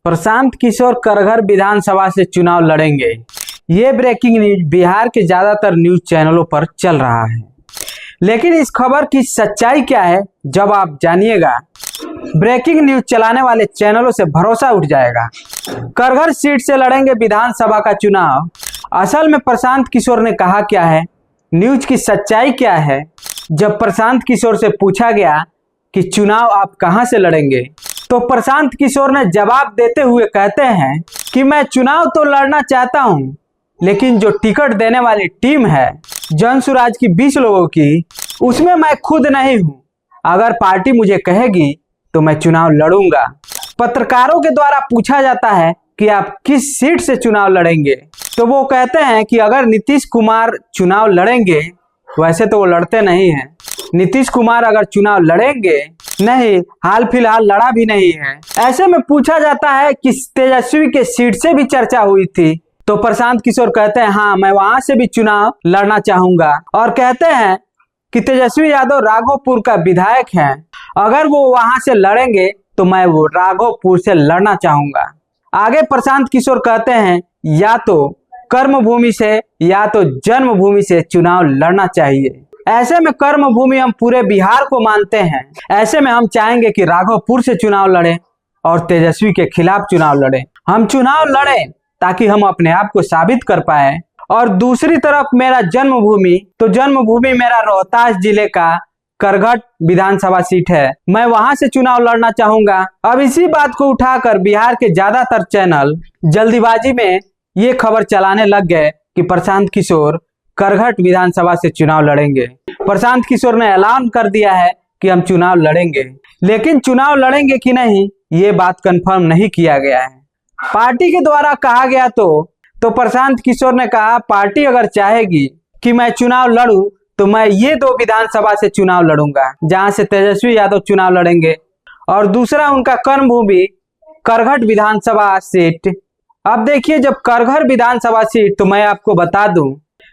प्रशांत किशोर करघर विधानसभा से चुनाव लड़ेंगे। ये ब्रेकिंग न्यूज बिहार के ज्यादातर न्यूज चैनलों पर चल रहा है, लेकिन इस खबर की सच्चाई क्या है जब आप जानिएगा, ब्रेकिंग न्यूज चलाने वाले चैनलों से भरोसा उठ जाएगा। करघर सीट से लड़ेंगे विधानसभा का चुनाव। असल में प्रशांत किशोर ने कहा क्या है, न्यूज की सच्चाई क्या है। जब प्रशांत किशोर से पूछा गया कि चुनाव आप कहां से लड़ेंगे, तो प्रशांत किशोर ने जवाब देते हुए कहते हैं कि मैं चुनाव तो लड़ना चाहता हूं, लेकिन जो टिकट देने वाली टीम है जनसुराज की 20 लोगों की, उसमें मैं खुद नहीं हूं। अगर पार्टी मुझे कहेगी तो मैं चुनाव लड़ूंगा। पत्रकारों के द्वारा पूछा जाता है कि आप किस सीट से चुनाव लड़ेंगे, तो वो कहते हैं कि अगर नीतीश कुमार चुनाव लड़ेंगे, वैसे तो वो लड़ते नहीं हैं, नीतीश कुमार अगर चुनाव लड़ेंगे नहीं, हाल फिलहाल लड़ा भी नहीं है। ऐसे में पूछा जाता है कि तेजस्वी के सीट से भी चर्चा हुई थी, तो प्रशांत किशोर कहते हैं हाँ, मैं वहां से भी चुनाव लड़ना चाहूंगा, और कहते हैं कि तेजस्वी यादव राघोपुर का विधायक है, अगर वो वहां से लड़ेंगे तो मैं वो राघोपुर से लड़ना चाहूंगा। आगे प्रशांत किशोर कहते हैं या तो कर्मभूमि से या तो जन्मभूमि से चुनाव लड़ना चाहिए। ऐसे में कर्मभूमि हम पूरे बिहार को मानते हैं। ऐसे में हम चाहेंगे कि राघोपुर से चुनाव लड़े और तेजस्वी के खिलाफ चुनाव लड़े। हम चुनाव लड़ें ताकि हम अपने आप को साबित कर पाए। और दूसरी तरफ मेरा जन्मभूमि, तो जन्मभूमि मेरा रोहतास जिले का करघट विधानसभा सीट है, मैं वहां से चुनाव लड़ना चाहूंगा। अब इसी बात को उठाकर बिहार के ज्यादातर चैनल जल्दीबाजी में ये खबर चलाने लग गए कि प्रशांत किशोर करघट विधानसभा से चुनाव लड़ेंगे। प्रशांत किशोर ने ऐलान कर दिया है कि हम चुनाव लड़ेंगे, लेकिन चुनाव लड़ेंगे कि नहीं ये बात कंफर्म नहीं किया गया है। पार्टी के द्वारा कहा गया तो प्रशांत किशोर ने कहा पार्टी अगर चाहेगी कि मैं चुनाव लड़ूं तो मैं ये 2 विधानसभा से चुनाव लड़ूंगा जहां से तेजस्वी यादव चुनाव लड़ेंगे, और दूसरा उनका कर्मभूमि करघट विधानसभा सीट। अब देखिए, जब करघर विधानसभा सीट, तो मैं आपको बता दूं,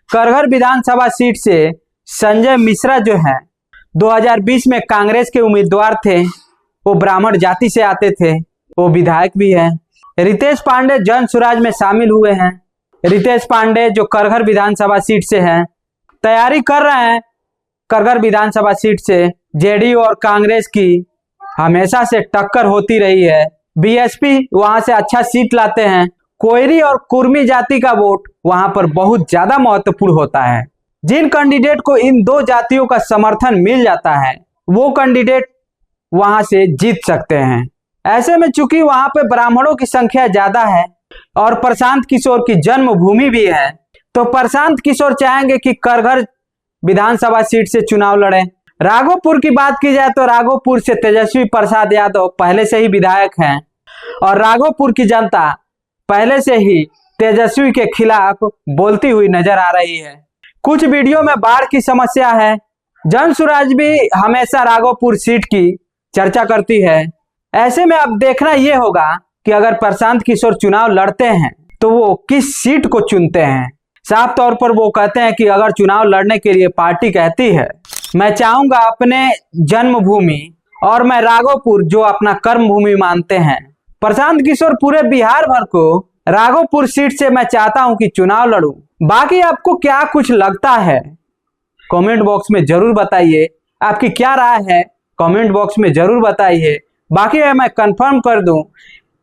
करघर विधानसभा सीट से संजय मिश्रा जो है 2020 में कांग्रेस के उम्मीदवार थे, वो ब्राह्मण जाति से आते थे, वो विधायक भी है। रितेश पांडे जनसुराज में शामिल हुए हैं। रितेश पांडे जो करघर विधानसभा सीट से हैं, तैयारी कर रहे हैं करघर विधानसभा सीट से। जेडीयू और कांग्रेस की हमेशा से टक्कर होती रही है। बीएसपी वहां से अच्छा सीट लाते हैं। कोयरी और कुर्मी जाति का वोट वहां पर बहुत ज्यादा महत्वपूर्ण होता है। जिन कैंडिडेट को इन 2 जातियों का समर्थन मिल जाता है, वो कैंडिडेट वहां से जीत सकते हैं। ऐसे में चूंकि वहां पे ब्राह्मणों की संख्या ज्यादा है और प्रशांत किशोर की जन्मभूमि भी है, तो प्रशांत किशोर चाहेंगे कि करघर विधानसभा सीट से चुनाव लड़ें। राघोपुर की बात की जाए तो राघोपुर से तेजस्वी प्रसाद यादव पहले से ही विधायक हैं, और राघोपुर की जनता पहले से ही तेजस्वी के खिलाफ बोलती हुई नजर आ रही है। कुछ वीडियो में बाढ़ की समस्या है। जनसुराज भी हमेशा राघोपुर सीट की चर्चा करती है। ऐसे में अब देखना यह होगा कि अगर प्रशांत किशोर चुनाव लड़ते हैं तो वो किस सीट को चुनते हैं। साफ तौर पर वो कहते हैं कि अगर चुनाव लड़ने के लिए पार्टी कहती है, मैं चाहूंगा अपने जन्मभूमि और मैं राघोपुर जो अपना कर्मभूमि मानते हैं। प्रशांत किशोर पूरे बिहार भर को राघोपुर सीट से मैं चाहता हूं कि चुनाव लड़ूं। बाकी आपको क्या कुछ लगता है कमेंट बॉक्स में जरूर बताइए। आपकी क्या राय है कमेंट बॉक्स में जरूर बताइए। बाकी मैं कंफर्म कर दूं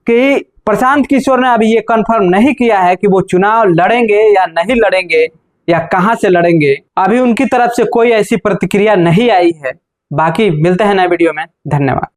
कि प्रशांत किशोर ने अभी ये कंफर्म नहीं किया है कि वो चुनाव लड़ेंगे या नहीं लड़ेंगे या कहां से लड़ेंगे। अभी उनकी तरफ से कोई ऐसी प्रतिक्रिया नहीं आई है। बाकी मिलते हैं नए वीडियो में। धन्यवाद।